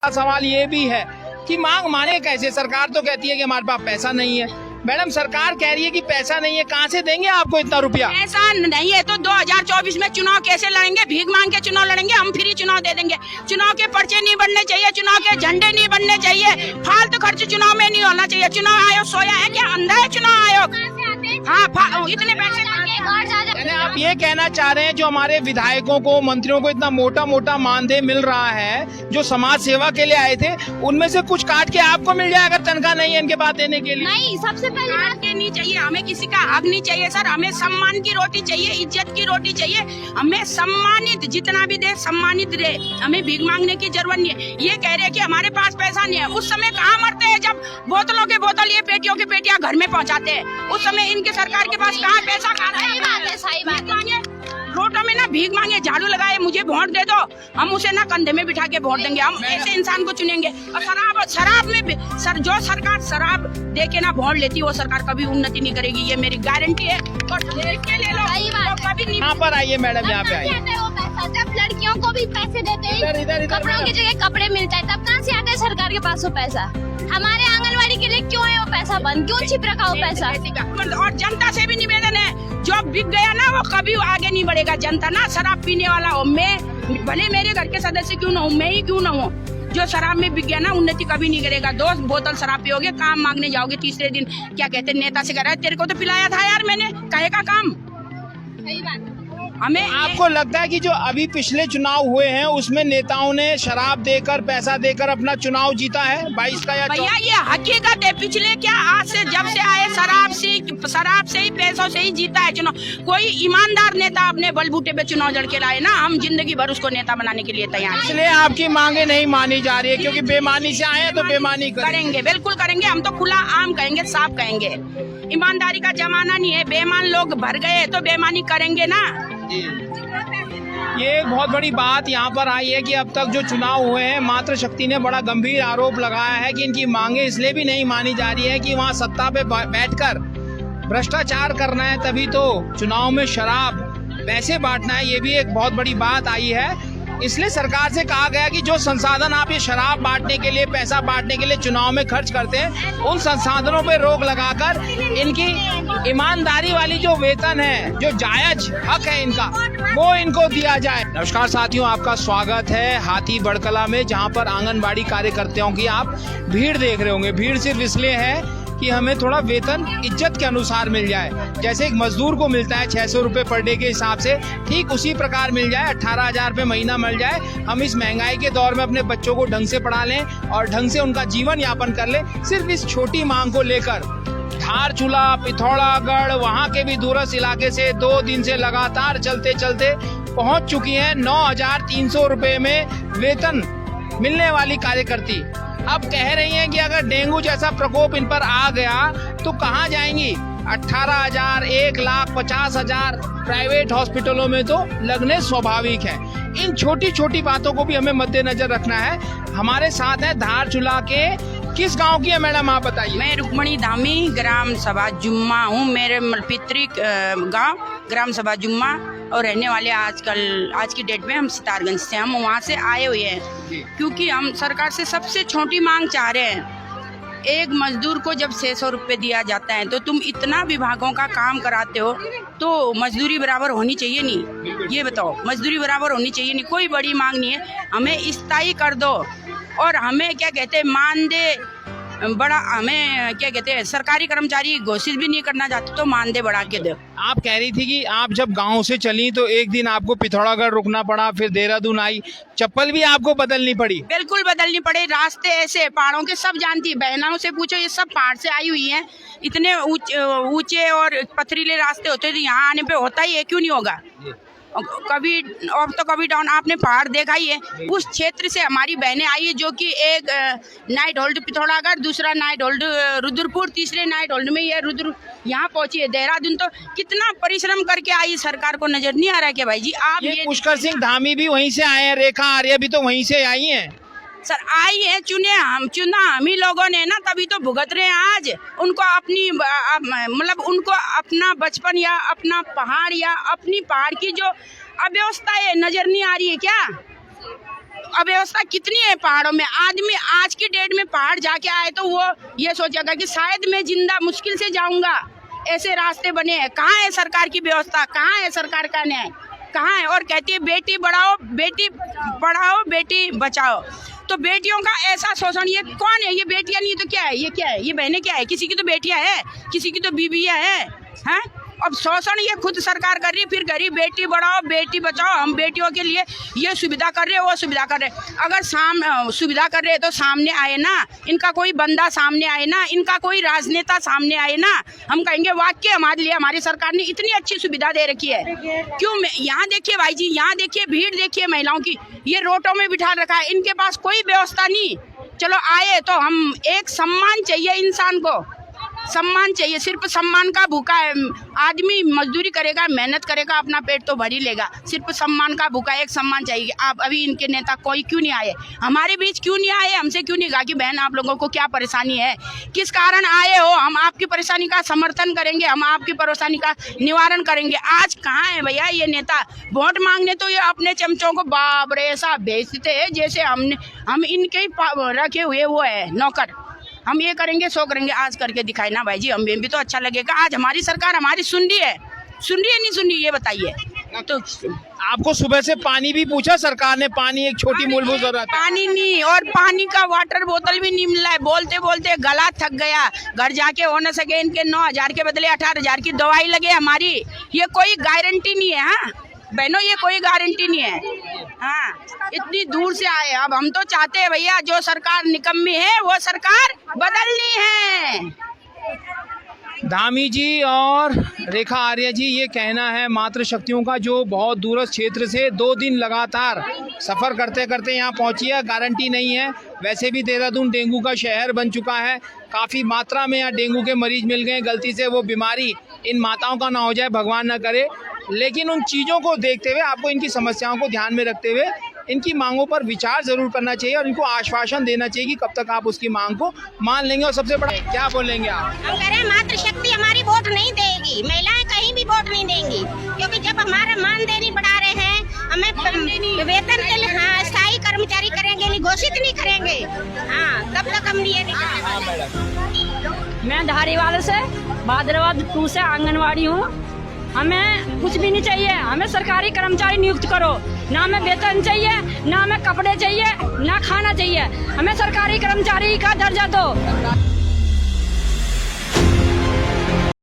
सवाल ये भी है कि मांग माने कैसे। सरकार तो कहती है कि हमारे पास पैसा नहीं है। मैडम, सरकार कह रही है कि पैसा नहीं है, कहाँ से देंगे आपको इतना रुपया? ऐसा नहीं है तो 2024 में चुनाव कैसे लड़ेंगे? भीख मांग के चुनाव लड़ेंगे? हम फ्री चुनाव दे देंगे। चुनाव के पर्चे नहीं बनने चाहिए, चुनाव के झंडे नहीं बनने चाहिए, फालतू खर्च चुनाव में नहीं होना चाहिए। चुनाव आयोग सोया है क्या? अंधा है चुनाव आयोग? हाँ, इतने पैसे यानी आप ये कहना चाह रहे हैं जो हमारे विधायकों को, मंत्रियों को इतना मोटा मोटा मानदेय मिल रहा है, जो समाज सेवा के लिए आए थे, उनमें से कुछ काट के आपको मिल जाए अगर तनख्वाह नहीं है इनके पास देने के लिए? नहीं, सबसे पहले काट के नहीं चाहिए। हमें किसी का हक नहीं चाहिए सर। हमें सम्मान की रोटी चाहिए, इज्जत की रोटी चाहिए। हमें सम्मानित, जितना भी दे सम्मानित दे। हमें भीख मांगने की जरूरत नहीं है। ये कह रहे हैं कि हमारे पास पैसा नहीं है। उस समय कहाँ मरते हैं जब बोतलों के बोतल, ये पेटियों के पेटियां घर में पहुँचाते हैं। उस समय इनके सरकार के पास कहाँ पैसा खा रहा है? सही बात है। रोटों में ना भीख मांगे, झाड़ू लगाए, मुझे वोट दे दो, हम उसे ना कंधे में बिठा के वोट देंगे। हम ऐसे इंसान को चुनेंगे। और शराब में भी जो सरकार शराब दे के ना वोट लेती, वो सरकार कभी उन्नति नहीं करेगी, ये मेरी गारंटी है। और देख के ले लो, तो कभी नहीं। यहाँ पर आइए मैडम, यहाँ पे आइए। जब लड़कियों को भी पैसे देते हैं, कपड़ों की जगह कपड़े मिलता है, तब कहाँ से आता है सरकार के पास वो पैसा? हमारे आंगनवाड़ी के लिए क्यों है वो पैसा बंद? क्यों छिप रखा वो पैसा? और जनता से भी निवेदन है, जो बिक गया ना वो कभी आगे नहीं बढ़ेगा। जनता ना शराब पीने वाला हो, मैं भले मेरे घर के सदस्य क्यों ना हूँ, मैं ही क्यों ना हूँ, जो शराब में बिक गया ना उन्नति कभी नहीं करेगा। 2 बोतल शराब पियोगे, काम मांगने जाओगे, तीसरे दिन क्या कहते नेता से कह रहा है तेरे को तो पिलाया था यार मैंने, कहे का काम। सही बात। हमें आपको लगता है कि जो अभी पिछले चुनाव हुए हैं उसमें नेताओं ने शराब देकर, पैसा देकर अपना चुनाव जीता है 22 का या भैया? ये हकीकत है। पिछले क्या, आज से जब से आए शराब से ही पैसों से ही जीता है चुनाव। कोई ईमानदार नेता अपने बलबूते पे चुनाव लड़ के लाए ना, हम जिंदगी भर उसको नेता बनाने के लिए तैयार हैं। इसलिए आपकी मांगे नहीं मानी जा रही है क्योंकि बेमानी से आए तो बेमानी करेंगे। बिल्कुल करेंगे। हम तो खुला आम कहेंगे, साफ कहेंगे। ईमानदारी का जमाना नहीं है। बेईमान लोग भर गए तो बेईमानी करेंगे ना। ये एक बहुत बड़ी बात यहाँ पर आई है कि अब तक जो चुनाव हुए हैं, मातृ शक्ति ने बड़ा गंभीर आरोप लगाया है कि इनकी मांगे इसलिए भी नहीं मानी जा रही है कि वहाँ सत्ता पे बैठकर भ्रष्टाचार करना है, तभी तो चुनाव में शराब, पैसे बांटना है। ये भी एक बहुत बड़ी बात आई है। इसलिए सरकार से कहा गया कि जो संसाधन आप ये शराब बांटने के लिए, पैसा बांटने के लिए चुनाव में खर्च करते हैं, उन संसाधनों पे रोक लगाकर इनकी ईमानदारी वाली जो वेतन है, जो जायज हक है इनका, वो इनको दिया जाए। नमस्कार साथियों, आपका स्वागत है हाथी बड़कला में, जहाँ पर आंगनबाड़ी कार्यकर्ताओं की आप भीड़ देख रहे होंगे। भीड़ सिर्फ इसलिए है कि हमें थोड़ा वेतन इज्जत के अनुसार मिल जाए। जैसे एक मजदूर को मिलता है 600 रुपये पर डे के हिसाब से, ठीक उसी प्रकार मिल जाए, 18,000 रुपये महीना मिल जाए। हम इस महंगाई के दौर में अपने बच्चों को ढंग से पढ़ा लें और ढंग से उनका जीवन यापन कर लें। सिर्फ इस छोटी मांग को लेकर धारचूला, पिथौरागढ़, वहाँ के भी दूरस्थ इलाके से 2 दिन से लगातार चलते चलते पहुँच चुकी हैं 9,300 रुपये में वेतन मिलने वाली कार्यकर्ती। अब कह रही हैं कि अगर डेंगू जैसा प्रकोप इन पर आ गया तो कहाँ जाएंगी? 18,000, 1,50,000 प्राइवेट हॉस्पिटलों में तो लगने स्वाभाविक है। इन छोटी छोटी बातों को भी हमें मद्देनजर रखना है। हमारे साथ है धारचूला के, किस गांव की है मैडम आप बताइए? मैं रुक्मणी धामी, ग्राम सभा जुम्मा हूँ। मेरे पितृक गांव ग्राम सभा जुम्मा, और रहने वाले आज की डेट में हम सितारगंज से, हम वहाँ से आए हुए हैं क्योंकि हम सरकार से सबसे छोटी मांग चाह रहे हैं। एक मजदूर को जब 600 रुपये दिया जाता है तो तुम इतना विभागों का काम कराते हो तो मजदूरी बराबर होनी चाहिए नहीं? ये बताओ, मजदूरी बराबर होनी चाहिए नहीं? कोई बड़ी मांग नहीं है। हमें स्थायी कर दो और हमें क्या कहते हैं मानदेय बड़ा, हमें क्या कहते हैं सरकारी कर्मचारी घोषित भी नहीं करना चाहते तो मानदेय बढ़ा के दो। आप कह रही थी कि आप जब गांव से चली तो एक दिन आपको पिथौरागढ़ रुकना पड़ा, फिर देहरादून आई, चप्पल भी आपको बदलनी पड़ी? बिल्कुल बदलनी पड़ी। रास्ते ऐसे पहाड़ों के, सब जानती, बहनों से पूछो, ये सब पहाड़ से आई हुई हैं। इतने ऊंचे और पथरीले रास्ते होते थे, यहाँ आने पे होता ही है, क्यों नहीं होगा? कभी अब तो कभी डाउन आपने पहाड़ देखा ही है। उस क्षेत्र से हमारी बहनें आई है, जो कि एक नाइट होल्ड पिथौरागढ़, दूसरा नाइट होल्ड रुद्रपुर, तीसरे नाइट होल्ड में ये रुद्र यहाँ पहुंची है। देहरादून तो कितना परिश्रम करके आई, सरकार को नजर नहीं आ रहा है कि भाई जी आप ये पुष्कर सिंह धामी भी वहीं से आए हैं, रेखा आर्य भी तो वहीं से आई हैं। सर आई है, चुना हम ही लोगों ने ना, तभी तो भुगत रहे हैं आज। उनको अपनी मतलब उनको अपना बचपन या अपना पहाड़ या अपनी पहाड़ की जो अव्यवस्था है नजर नहीं आ रही है क्या? अव्यवस्था कितनी है पहाड़ों में। आदमी आज की डेट में पहाड़ जाके आए तो वो ये सोचेगा कि शायद मैं जिंदा मुश्किल से जाऊंगा, ऐसे रास्ते बने हैं। कहाँ है सरकार की व्यवस्था, कहाँ है सरकार का न्याय, कहाँ है। और कहती है बेटी पढ़ाओ बेटी बचाओ। तो बेटियों का ऐसा शोषण, ये कौन है? ये बेटियां नहीं तो क्या है? ये क्या है? ये बहनें क्या है? किसी की तो बेटियां है, किसी की तो बीबियां हैं। अब शोषण ये खुद सरकार कर रही है, फिर गरीब बेटी बढ़ाओ बेटी बचाओ। हम बेटियों के लिए ये सुविधा कर रहे हैं, वो सुविधा कर रहे हैं। अगर सुविधा कर रहे हैं तो सामने आए ना, इनका कोई बंदा सामने आए ना, इनका कोई राजनेता सामने आए ना, हम कहेंगे वाकई हमारे लिए हमारी सरकार ने इतनी अच्छी सुविधा दे रखी है। क्यों? यहाँ देखिए भाई जी, यहाँ देखिए भीड़ देखिए महिलाओं की, ये रोटों में बिठा रखा है, इनके पास कोई व्यवस्था नहीं। चलो आए तो हम एक सम्मान चाहिए, इंसान को सम्मान चाहिए, सिर्फ सम्मान का भूखा है। आदमी मजदूरी करेगा, मेहनत करेगा, अपना पेट तो भर ही लेगा, सिर्फ सम्मान का भूखा, एक सम्मान चाहिए। आप अभी इनके नेता कोई क्यों नहीं आए, हमारे बीच क्यों नहीं आए, हमसे क्यों नहीं कहा कि बहन आप लोगों को क्या परेशानी है, किस कारण आए हो, हम आपकी परेशानी का समर्थन करेंगे, हम आपकी परेशानी का निवारण करेंगे। आज कहाँ है भैया ये नेता? वोट मांगने तो ये अपने चमचों को बाप रे ऐसा भेजते हैं जैसे हम इनके ही रखे हुए वो है नौकर। हम ये करेंगे सो करेंगे, आज करके दिखाए ना भाई जी, हमें भी तो अच्छा लगेगा। आज हमारी सरकार हमारी सुन रही है नहीं सुन रही, ये बताइए। तो आपको सुबह से पानी भी पूछा सरकार ने? पानी एक छोटी मूलभूत जरूरत है। पानी नहीं, और पानी का वाटर बोतल भी नहीं मिल रहा है। बोलते बोलते गला थक गया, घर जाके हो न सके। इनके 9,000 के बदले 18,000 की दवाई लगे हमारी, ये कोई गारंटी नहीं है। हाँ बहनों, ये कोई गारंटी नहीं है। हाँ इतनी दूर से आए। अब हम तो चाहते हैं भैया, जो सरकार निकम्मी है वो सरकार बदलनी है। धामी जी और रेखा आर्य जी, ये कहना है मातृशक्तियों का, जो बहुत दूरस्थ क्षेत्र से 2 दिन लगातार सफ़र करते करते यहाँ पहुँची है। गारंटी नहीं है, वैसे भी देहरादून डेंगू का शहर बन चुका है, काफ़ी मात्रा में यहाँ डेंगू के मरीज मिल गए। गलती से वो बीमारी इन माताओं का ना हो जाए, भगवान न करे। लेकिन उन चीज़ों को देखते हुए, आपको इनकी समस्याओं को ध्यान में रखते हुए इनकी मांगों पर विचार ज़रूर करना चाहिए और इनको आश्वासन देना चाहिए कि कब तक आप उसकी मांग को मान लेंगे। और सबसे बड़ा क्या बोलेंगे आप? हम कह रहे हैं मातृशक्ति हमारी वोट नहीं देगी, महिलाएं कहीं भी वोट नहीं देंगी, क्योंकि जब हमारा मानदेनी बढ़ा रहे हैं, हमें वेतन के लिए हाँ स्थायी कर्मचारी करेंगे नहीं, घोषित नहीं करेंगे। हाँ तब तक हम ये नहीं। मैं धारीवाल से भाद्रवाद 2 से आंगनवाड़ी हूँ। हमें कुछ भी नहीं चाहिए, हमें सरकारी कर्मचारी नियुक्त करो। ना हमें वेतन चाहिए, ना हमें कपड़े चाहिए, ना खाना चाहिए, हमें सरकारी कर्मचारी का दर्जा दो।